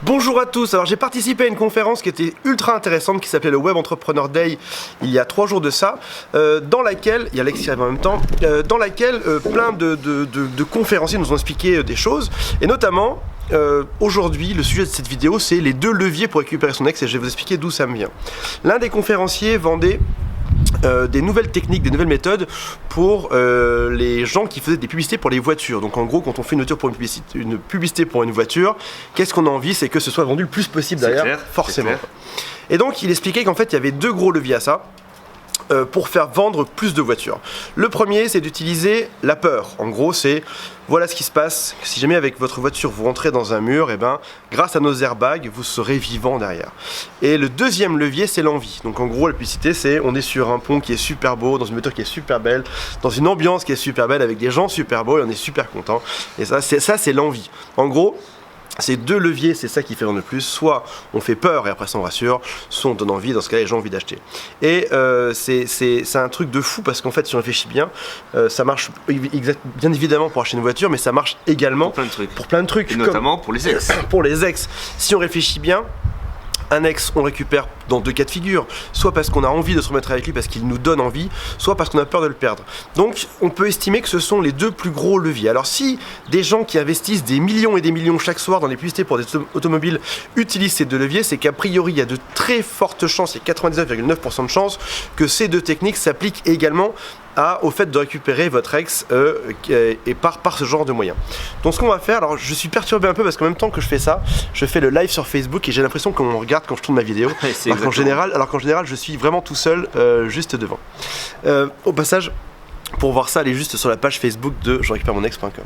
Bonjour à tous, alors j'ai participé à une conférence qui était ultra intéressante qui s'appelait le Web Entrepreneur Day il y a 3 jours de ça, dans laquelle, il y a Alex qui arrive en même temps, dans laquelle plein de conférenciers nous ont expliqué des choses, et notamment aujourd'hui le sujet de cette vidéo c'est les 2 leviers pour récupérer son ex, et je vais vous expliquer d'où ça me vient. L'un des conférenciers vendait des nouvelles techniques, des nouvelles méthodes pour les gens qui faisaient des publicités pour les voitures. Donc en gros, quand on fait une publicité pour une voiture, qu'est-ce qu'on a envie? C'est que ce soit vendu le plus possible derrière, clair, forcément. Et donc il expliquait qu'en fait il y avait 2 gros leviers à ça. Pour faire vendre plus de voitures. Le premier, c'est d'utiliser la peur. En gros, c'est voilà ce qui se passe. Si jamais avec votre voiture vous rentrez dans un mur, et ben, grâce à nos airbags, vous serez vivant derrière. Et le deuxième levier, c'est l'envie. Donc en gros, la publicité, c'est on est sur un pont qui est super beau, dans une voiture qui est super belle, dans une ambiance qui est super belle, avec des gens super beaux, et on est super content. Et ça, c'est l'envie. En gros, ces 2 leviers, c'est ça qui fait vendre le plus. Soit on fait peur et après ça on rassure, soit on donne envie, dans ce cas les gens ont envie d'acheter. Et c'est un truc de fou parce qu'en fait si on réfléchit bien, ça marche bien évidemment pour acheter une voiture, mais ça marche également pour plein de trucs. Et notamment pour les ex. Pour les ex. Si on réfléchit bien, un ex, on récupère dans 2 cas de figure, soit parce qu'on a envie de se remettre avec lui parce qu'il nous donne envie, soit parce qu'on a peur de le perdre. Donc on peut estimer que ce sont les 2 plus gros leviers. Alors si des gens qui investissent des millions et des millions chaque soir dans les publicités pour des automobiles utilisent ces 2 leviers, c'est qu'a priori il y a de très fortes chances, il y a 99,9% de chances que ces 2 techniques s'appliquent également au fait de récupérer votre ex et par ce genre de moyens. Donc ce qu'on va faire, alors je suis perturbé un peu parce qu'en même temps que je fais ça, je fais le live sur Facebook et j'ai l'impression qu'on me regarde quand je tourne ma vidéo, alors qu'en général je suis vraiment tout seul juste devant. Au passage, pour voir ça, allez juste sur la page Facebook de je récupère mon ex.com.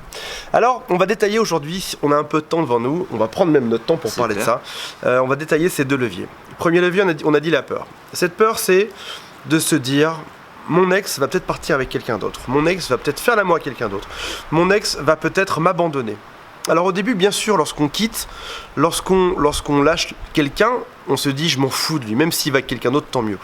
Alors, on va détailler aujourd'hui, on a un peu de temps devant nous, on va prendre même notre temps pour parler de ça. On va détailler ces 2 leviers. Premier levier, on a dit la peur. Cette peur, c'est de se dire mon ex va peut-être partir avec quelqu'un d'autre, mon ex va peut-être faire l'amour à quelqu'un d'autre, mon ex va peut-être m'abandonner. Alors au début, bien sûr, lorsqu'on quitte, lorsqu'on lâche quelqu'un, on se dit je m'en fous de lui, même s'il va avec quelqu'un d'autre, tant mieux.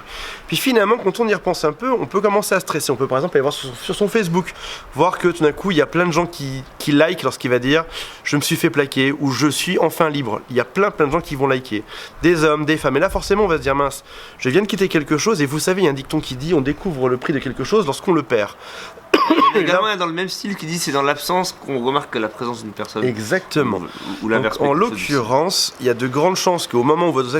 Puis finalement, quand on y repense un peu, on peut commencer à stresser. On peut par exemple aller voir sur son Facebook, voir que tout d'un coup, il y a plein de gens qui like lorsqu'il va dire je me suis fait plaquer ou je suis enfin libre. Il y a plein de gens qui vont liker. Des hommes, des femmes. Et là, forcément, on va se dire mince, je viens de quitter quelque chose. Et vous savez, il y a un dicton qui dit on découvre le prix de quelque chose lorsqu'on le perd. Il y a également dans le même style qui dit c'est dans l'absence qu'on remarque la présence d'une personne. Exactement. Ou l'inverse. En l'occurrence, il y a de grandes chances qu'au moment où votre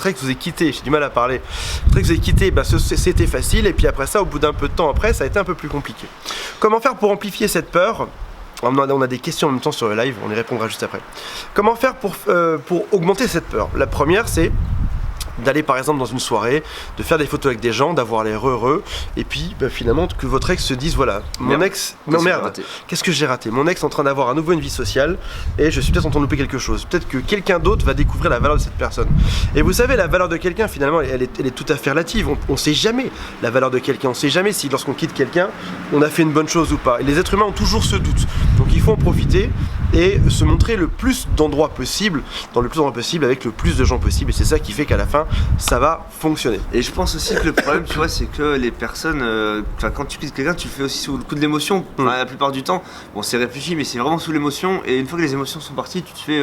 ex vous ait quitté, j'ai du mal à parler, votre ex vous ait quitté, c'était facile, et puis après ça, au bout d'un peu de temps après, ça a été un peu plus compliqué. Comment faire pour amplifier cette peur ? On a des questions en même temps sur le live, on y répondra juste après. Comment faire pour augmenter cette peur ? La première, c'est d'aller par exemple dans une soirée, de faire des photos avec des gens, d'avoir l'air heureux, et puis finalement que votre ex se dise voilà, mon ex, non merde, qu'est-ce que j'ai raté ? Mon ex est en train d'avoir à nouveau une vie sociale, et je suis peut-être en train de louper quelque chose. Peut-être que quelqu'un d'autre va découvrir la valeur de cette personne. Et vous savez, la valeur de quelqu'un finalement, elle est tout à fait relative. On sait jamais la valeur de quelqu'un, on sait jamais si lorsqu'on quitte quelqu'un, on a fait une bonne chose ou pas. Et les êtres humains ont toujours ce doute. Donc il faut en profiter et se montrer le plus d'endroits possible, dans le plus d'endroits possible, avec le plus de gens possible, et c'est ça qui fait qu'à la fin, ça va fonctionner. Et je pense aussi que le problème, tu vois, c'est que les personnes, quand tu quittes quelqu'un, tu le fais aussi sous le coup de l'émotion. La plupart du temps, bon, c'est réfléchi, mais c'est vraiment sous l'émotion. Et une fois que les émotions sont parties, tu te fais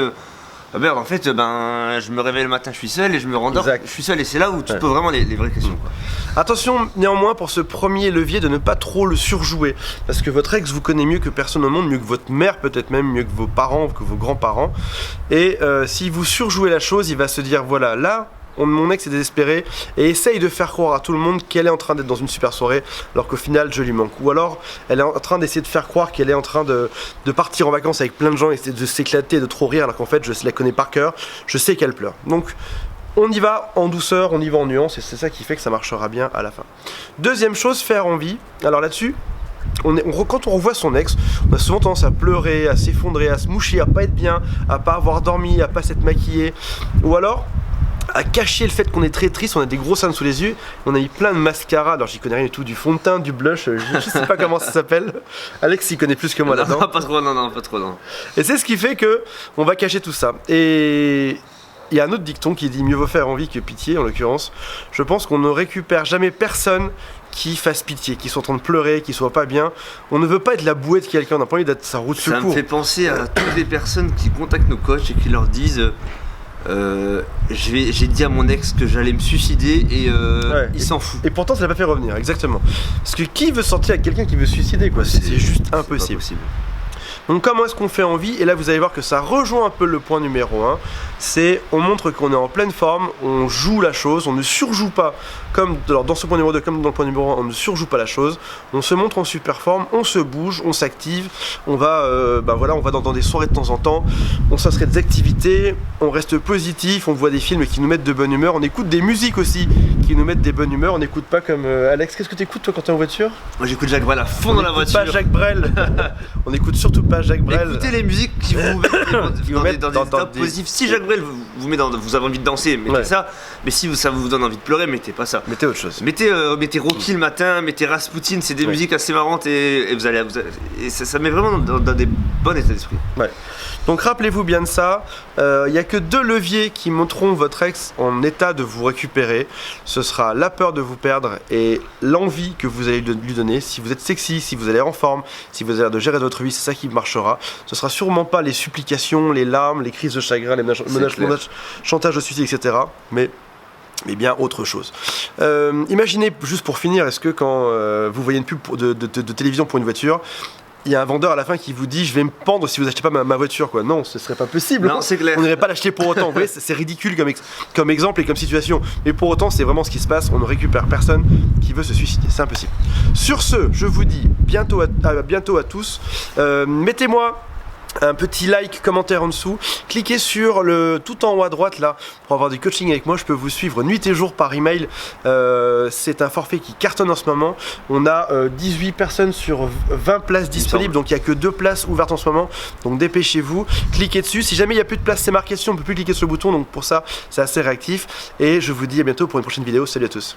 ah merde, en fait, je me réveille le matin, je suis seul et je me rendors, je suis seul. Et c'est là où tu te poses vraiment les vraies questions. Quoi. Attention néanmoins pour ce premier levier de ne pas trop le surjouer. Parce que votre ex vous connaît mieux que personne au monde, mieux que votre mère peut-être même, mieux que vos parents, que vos grands-parents. Et si vous surjouez la chose, il va se dire voilà, là, mon ex est désespéré et essaye de faire croire à tout le monde qu'elle est en train d'être dans une super soirée alors qu'au final je lui manque. Ou alors elle est en train d'essayer de faire croire qu'elle est en train de partir en vacances avec plein de gens et de s'éclater, de trop rire alors qu'en fait je la connais par cœur, je sais qu'elle pleure. Donc on y va en douceur, on y va en nuance et c'est ça qui fait que ça marchera bien à la fin. Deuxième chose, faire envie. Alors là-dessus, quand on revoit son ex, on a souvent tendance à pleurer, à s'effondrer, à se moucher, à pas être bien, à pas avoir dormi, à pas s'être maquillé, ou alors à cacher le fait qu'on est très triste, on a des gros cernes sous les yeux, on a mis plein de mascara, alors j'y connais rien du tout, du fond de teint, du blush, je sais pas comment ça s'appelle. Alex il connaît plus que moi là-dedans. Non, pas trop, non, pas trop, non. Et c'est ce qui fait que on va cacher tout ça. Et il y a un autre dicton qui dit mieux vaut faire envie que pitié en l'occurrence. Je pense qu'on ne récupère jamais personne qui fassent pitié, qui sont en train de pleurer, qui soient pas bien. On ne veut pas être la bouée de quelqu'un, on n'a pas envie d'être sa roue de secours. Ça me fait penser à toutes les personnes qui contactent nos coachs et qui leur disent j'ai dit à mon ex que j'allais me suicider et il s'en fout. Et pourtant ça l'a pas fait revenir, exactement. Parce que qui veut sortir avec quelqu'un qui veut se suicider quoi? C'est juste impossible. Donc comment est-ce qu'on fait envie? Et là vous allez voir que ça rejoint un peu le point numéro 1. C'est on montre qu'on est en pleine forme, on joue la chose, on ne surjoue pas. Comme dans ce point numéro 2, comme dans le point numéro 1, on ne surjoue pas la chose. On se montre en super forme, on se bouge, on s'active. On va, on va dans des soirées de temps en temps. On s'inscrit des activités, on reste positif, on voit des films qui nous mettent de bonne humeur. On écoute des musiques aussi qui nous mettent des bonnes humeurs. On n'écoute pas comme Alex. Qu'est-ce que tu écoutes toi quand tu es en voiture? Moi j'écoute Jacques Brel à fond dans la voiture. Pas Jacques Brel. On écoute surtout pas Jacques Brel. Écoutez les musiques qui vous mettent dans des états positifs. Si Jacques Brel vous avez envie de danser, mettez ça. Mais si ça vous donne envie de pleurer, mettez pas ça. Mettez autre chose. Mettez Rocky le matin, mettez Rasputin, c'est des musiques assez marrantes et vous allez ça met vraiment dans des bons états d'esprit. Ouais. Donc rappelez-vous bien de ça. Il n'y a que 2 leviers qui montreront votre ex en état de vous récupérer. Ce sera la peur de vous perdre et l'envie que vous allez lui donner. Si vous êtes sexy, si vous allez en forme, si vous avez l'air de gérer votre vie, c'est ça qui marchera. Ce sera sûrement pas les supplications, les larmes, les crises de chagrin, les menaces, chantage de suicide, etc. Mais bien autre chose. Imaginez, juste pour finir, est-ce que quand vous voyez une pub de télévision pour une voiture, il y a un vendeur à la fin qui vous dit je vais me pendre si vous achetez pas ma voiture quoi. Non, ce serait pas possible. Non, c'est clair. On n'irait pas l'acheter pour autant. Vous voyez, c'est ridicule comme exemple et comme situation. Mais pour autant, c'est vraiment ce qui se passe. On ne récupère personne qui veut se suicider. C'est impossible. Sur ce, je vous dis bientôt à tous. Mettez-moi un petit like, commentaire en dessous, cliquez sur le tout en haut à droite là pour avoir du coaching avec moi. Je peux vous suivre nuit et jour par email. C'est un forfait qui cartonne en ce moment. On a 18 personnes sur 20 places disponibles, donc il n'y a que 2 places ouvertes en ce moment, donc dépêchez-vous, cliquez dessus. Si jamais il n'y a plus de place, c'est marqué dessus, on ne peut plus cliquer sur le bouton, donc pour ça c'est assez réactif et je vous dis à bientôt pour une prochaine vidéo. Salut à tous.